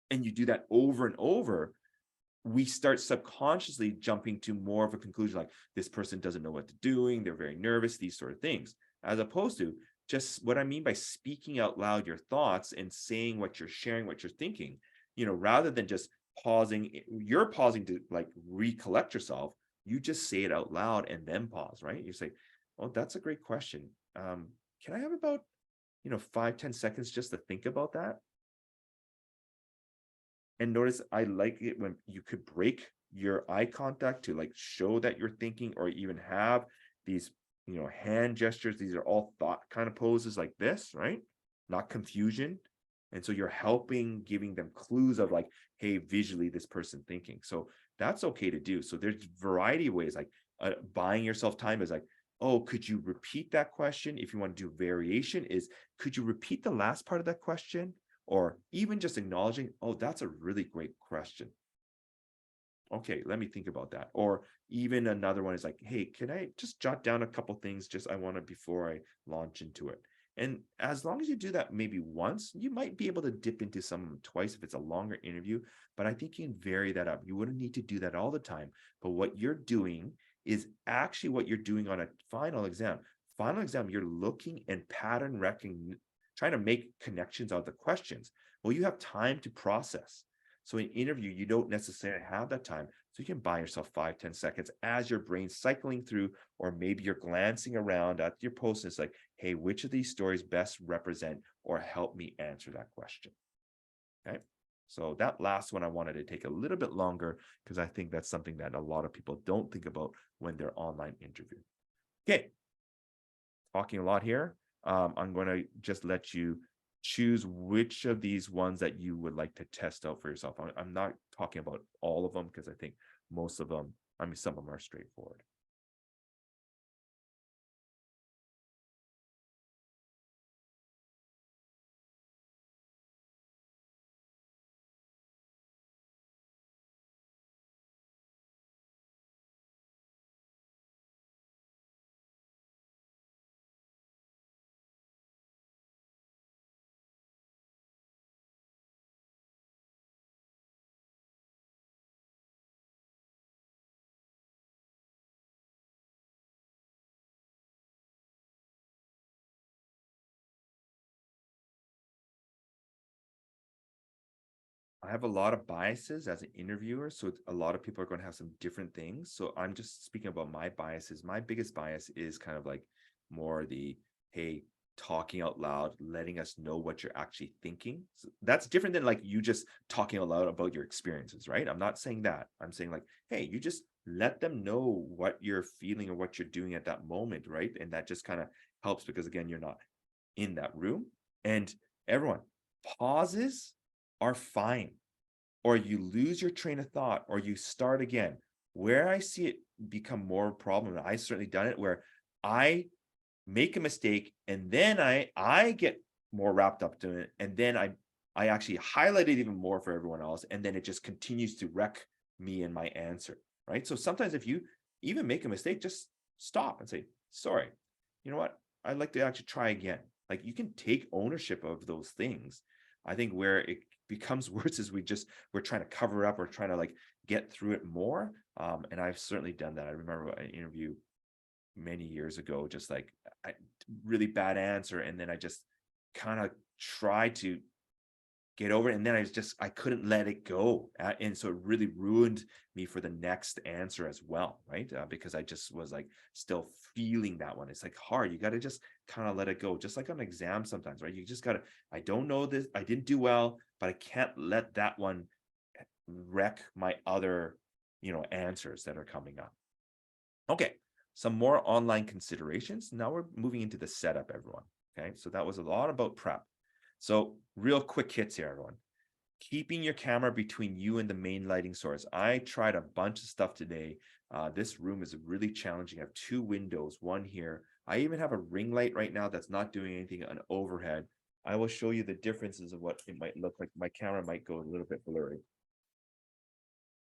and you do that over and over, we start subconsciously jumping to more of a conclusion like this person doesn't know what they're doing, they're very nervous, these sort of things, as opposed to just what I mean by speaking out loud your thoughts and saying what you're sharing, what you're thinking, rather than just you're pausing to like recollect yourself, you just say it out loud and then pause, right? You say, oh, that's a great question. Can I have about 5-10 seconds just to think about that? And notice I like it when you could break your eye contact to like show that you're thinking or even have these, hand gestures. These are all thought kind of poses like this, right? Not confusion. And so you're helping giving them clues of like, hey, visually this person thinking. So that's okay to do. So there's variety of ways like buying yourself time is like, oh, could you repeat that question? If you want to do variation is, could you repeat the last part of that question? Or even just acknowledging, oh, that's a really great question. Okay, let me think about that. Or even another one is like, hey, can I just jot down a couple things just I want to before I launch into it? And as long as you do that maybe once, you might be able to dip into some twice if it's a longer interview. But I think you can vary that up. You wouldn't need to do that all the time. But what you're doing is actually what you're doing on a final exam. Final exam, you're looking and pattern recognition, trying to make connections out of the questions. Well, you have time to process. So in interview, you don't necessarily have that time. So you can buy yourself 5-10 seconds as your brain's cycling through, or maybe you're glancing around at your post. And it's like, hey, which of these stories best represent or help me answer that question? Okay. So that last one, I wanted to take a little bit longer because I think that's something that a lot of people don't think about when they're online interviewing. Okay. Talking a lot here. I'm going to just let you choose which of these ones that you would like to test out for yourself. I'm not talking about all of them because I think most of them, some of them are straightforward. I have a lot of biases as an interviewer, so a lot of people are going to have some different things. So I'm just speaking about my biases. My biggest bias is kind of like more the, hey, talking out loud, letting us know what you're actually thinking. So that's different than like you just talking out loud about your experiences, right? I'm not saying that. I'm saying like, hey, you just let them know what you're feeling or what you're doing at that moment, right? And that just kind of helps because again, you're not in that room. And everyone, pauses are fine, or you lose your train of thought, or you start again. Where I see it become more of a problem, and I certainly done it, where I make a mistake and then I get more wrapped up to it, and then I actually highlight it even more for everyone else, and then it just continues to wreck me and my answer, right? So sometimes if you even make a mistake, just stop and say, sorry, you know what, I'd like to actually try again. Like you can take ownership of those things. I think where it becomes worse is we're trying to cover up or trying to like get through it more. And I've certainly done that. I remember an interview many years ago, just like I really bad answer, and then I just kind of tried to get over it, and then I couldn't let it go, and so it really ruined me for the next answer as well, right? Because I just was like still feeling that one. It's like hard. You got to just kind of let it go, just like on an exam sometimes, right? You just got to, I don't know this, I didn't do well, but I can't let that one wreck my other, answers that are coming up. Okay, some more online considerations. Now we're moving into the setup, everyone. Okay, so that was a lot about prep. So real quick hits here, everyone. Keeping your camera between you and the main lighting source. I tried a bunch of stuff today. This room is really challenging. I have two windows, one here. I even have a ring light right now that's not doing anything on overhead. I will show you the differences of what it might look like. My camera might go a little bit blurry.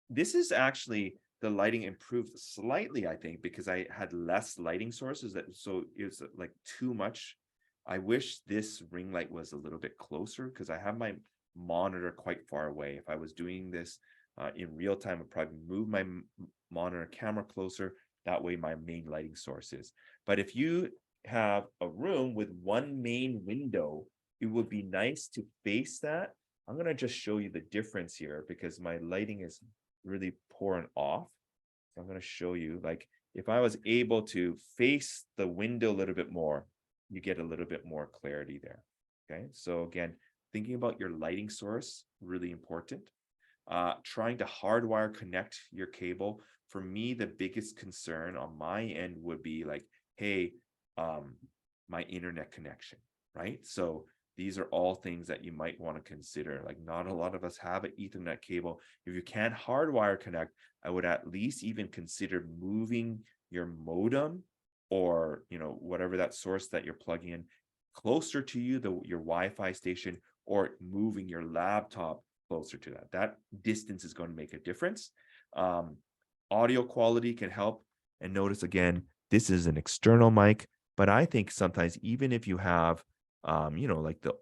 This is actually, the lighting improved slightly, I think, because I had less lighting sources, so it was like too much. I wish this ring light was a little bit closer because I have my monitor quite far away. If I was doing this in real time, I'd probably move my monitor camera closer. That way my main lighting source is. But if you have a room with one main window, it would be nice to face that. I'm going to just show you the difference here because my lighting is really poor and off. So I'm going to show you, like, if I was able to face the window a little bit more, you get a little bit more clarity there. Okay, so again, thinking about your lighting source, really important. Trying to hardwire connect your cable. For me, the biggest concern on my end would be like, hey, my internet connection, right? So these are all things that you might want to consider. Like not a lot of us have an Ethernet cable. If you can't hardwire connect, I would at least even consider moving your modem or whatever that source that you're plugging in closer to you, your Wi-Fi station, or moving your laptop closer to that. That distance is going to make a difference. Audio quality can help. And notice again, this is an external mic, but I think sometimes even if you have like the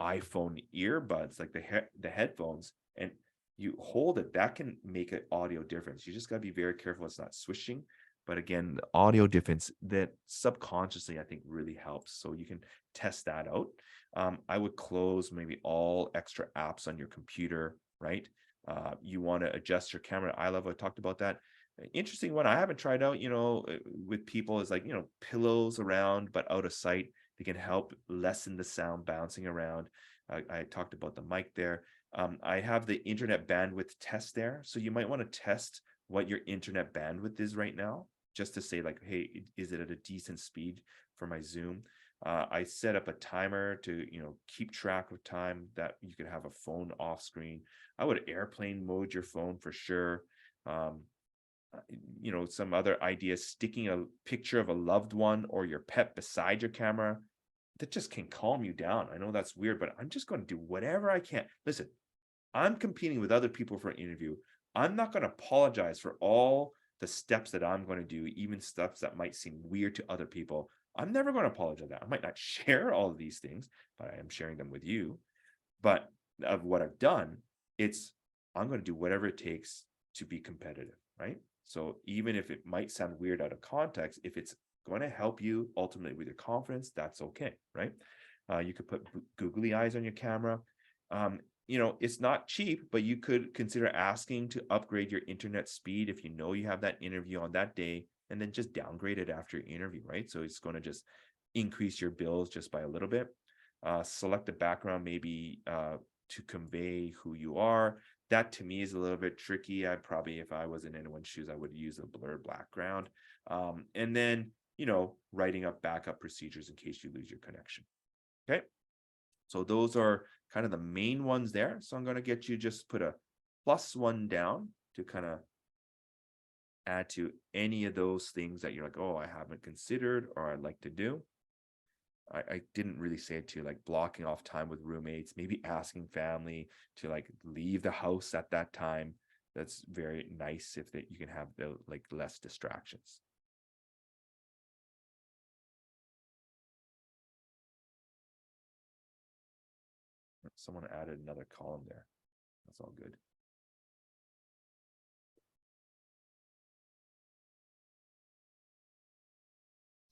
iPhone earbuds, like the headphones, and you hold it, that can make an audio difference. You just got to be very careful it's not swishing. But again, the audio difference that subconsciously I think really helps. So you can test that out. I would close maybe all extra apps on your computer, right? You want to adjust your camera. I talked about that. Interesting one I haven't tried out, with people is like, pillows around but out of sight. They can help lessen the sound bouncing around. I talked about the mic there. I have the internet bandwidth test there. So you might want to test what your internet bandwidth is right now, just to say like, hey, is it at a decent speed for my Zoom? I set up a timer to, keep track of time that you could have a phone off screen. I would airplane mode your phone for sure. Some other ideas, sticking a picture of a loved one or your pet beside your camera, that just can calm you down. I know that's weird, but I'm just going to do whatever I can. Listen, I'm competing with other people for an interview. I'm not going to apologize for all the steps that I'm going to do, even steps that might seem weird to other people. I'm never going to apologize that. I might not share all of these things, but I am sharing them with you. But of what I've done, I'm going to do whatever it takes to be competitive, right? So even if it might sound weird out of context, if it's going to help you ultimately with your confidence, that's okay, right? You could put googly eyes on your camera. It's not cheap, but you could consider asking to upgrade your internet speed if you know you have that interview on that day, and then just downgrade it after your interview, right? So it's going to just increase your bills just by a little bit. Select a background maybe to convey who you are. That to me is a little bit tricky. I'd probably, if I was in anyone's shoes, I would use a blurred background. And then, writing up backup procedures in case you lose your connection. Okay. So those are kind of the main ones there. So I'm going to get you just put a +1 down to kind of add to any of those things that you're like, oh, I haven't considered or I'd like to do. I didn't really say it to like blocking off time with roommates, maybe asking family to like leave the house at that time. That's very nice if that you can have the like less distractions. Someone added another column there. That's all good.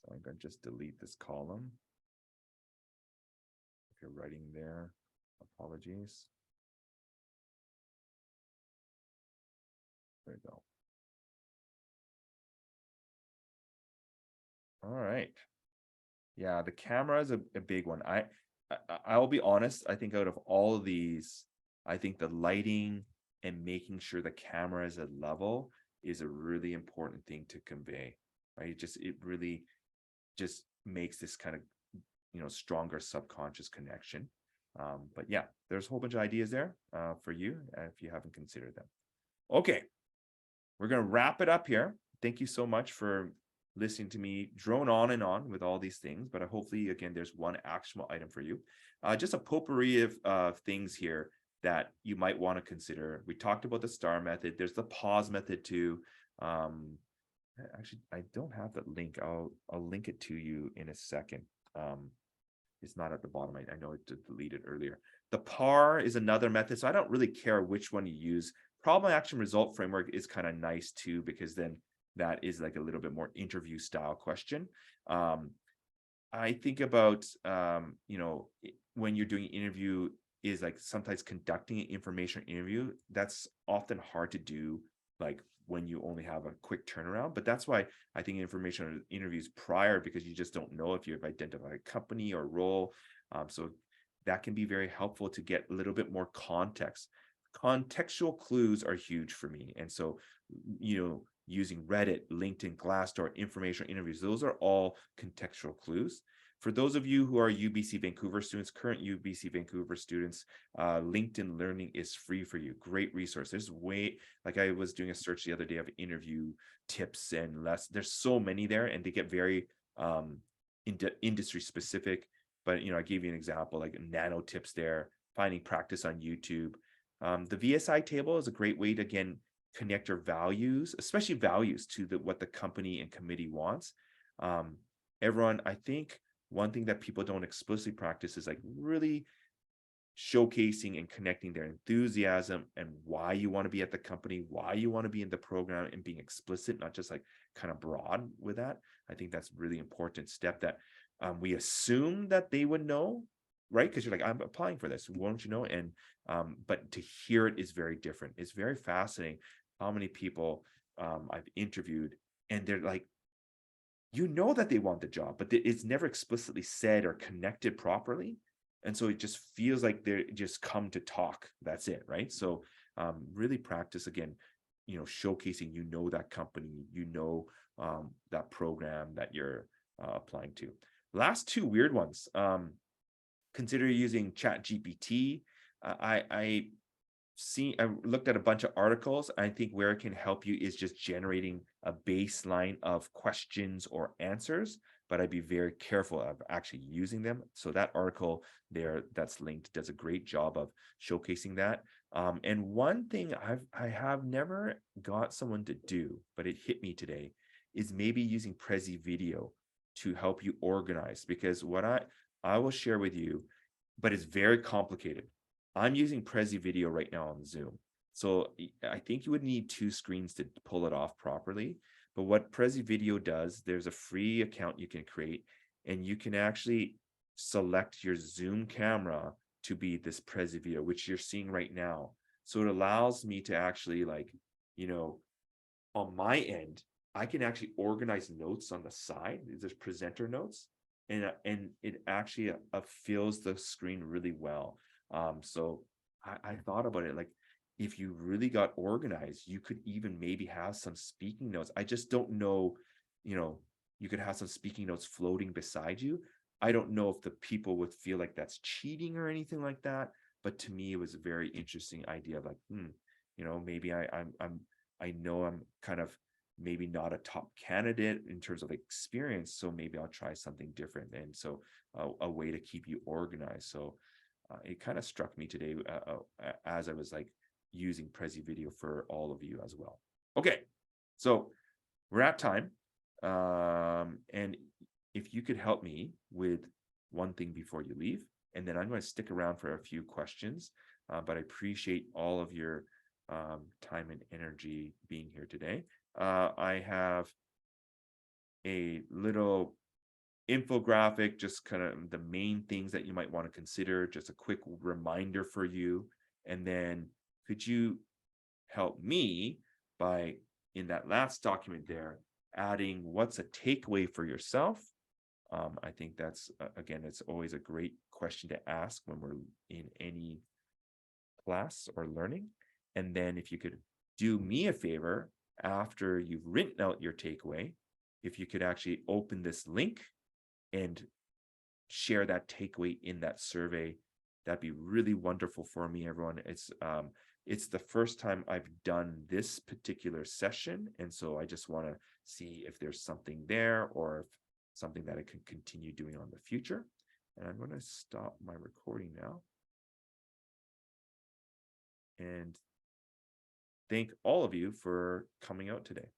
So I'm going to just delete this column. If you're writing there, apologies. There you go. All right. Yeah, the camera is a big one. I'll be honest, I think out of all of these, I think the lighting and making sure the camera is at level is a really important thing to convey. Right? It really just makes this kind of stronger subconscious connection. But yeah, there's a whole bunch of ideas there for you if you haven't considered them. Okay, we're gonna wrap it up here. Thank you so much for listening to me drone on and on with all these things, but hopefully, again, there's one actionable item for you. Just a potpourri of things here that you might want to consider. We talked about the STAR method. There's the pause method too. Actually, I don't have that link. I'll link it to you in a second. It's not at the bottom. I know it deleted earlier. The PAR is another method, so I don't really care which one you use. Problem action result framework is kind of nice too, because then that is like a little bit more interview style question. I think about when you're doing interview is like sometimes conducting an information interview. That's often hard to do, like when you only have a quick turnaround. But that's why I think information interviews prior, because you just don't know if you've identified a company or role. So that can be very helpful to get a little bit more context. Contextual clues are huge for me. And so, using Reddit, LinkedIn, Glassdoor, information interviews, those are all contextual clues. For those of you who are UBC Vancouver students, current UBC Vancouver students, LinkedIn Learning is free for you. Great resource. Like I was doing a search the other day of interview tips and there's so many there, and they get very industry specific. But, I gave you an example, like nano tips there, finding practice on YouTube. The VSI table is a great way to, again, connect your values, especially values to what the company and committee wants. Everyone, I think one thing that people don't explicitly practice is like really showcasing and connecting their enthusiasm and why you want to be at the company, why you want to be in the program, and being explicit, not just like kind of broad with that. I think that's really important step that we assume that they would know, right? Because you're like, I'm applying for this, won't you know? And but to hear it is very different. It's very fascinating how many people I've interviewed, and they're like, that they want the job, but it's never explicitly said or connected properly. And so it just feels like they just come to talk. That's it, right? So really practice, again, showcasing, that company, that program that you're applying to. Last two weird ones. Consider using ChatGPT. I looked at a bunch of articles. I think where it can help you is just generating a baseline of questions or answers, but I'd be very careful of actually using them. So that article there that's linked does a great job of showcasing that. And one thing I have never got someone to do, but it hit me today, is maybe using Prezi Video to help you organize, because what I will share with you, but it's very complicated. I'm using Prezi Video right now on Zoom. So I think you would need two screens to pull it off properly. But what Prezi Video does, there's a free account you can create, and you can actually select your Zoom camera to be this Prezi Video, which you're seeing right now. So it allows me to actually, like, on my end, I can actually organize notes on the side. There's presenter notes. and it actually fills the screen really well. So I thought about it, like if you really got organized, you could even maybe have some speaking notes. I just don't know, you know, you could have some speaking notes floating beside you. I don't know if the people would feel like that's cheating or anything like that, but to me, it was a very interesting idea of like, maybe I know I'm kind of maybe not a top candidate in terms of experience, so maybe I'll try something different. And so a way to keep you organized. So it kind of struck me today as I was like using Prezi Video for all of you as well. Okay, so we're at time. And if you could help me with one thing before you leave, and then I'm going to stick around for a few questions. But I appreciate all of your time and energy being here today. I have a little infographic, just kind of the main things that you might want to consider, just a quick reminder for you. And then could you help me by, in that last document there, adding what's a takeaway for yourself? I think that's, again, it's always a great question to ask when we're in any class or learning. And then if you could do me a favor after you've written out your takeaway, if you could actually open this link and share that takeaway in that survey, that'd be really wonderful for me, everyone. It's the first time I've done this particular session, and so I just want to see if there's something there or if something that I can continue doing on the future. And I'm going to stop my recording now and thank all of you for coming out today.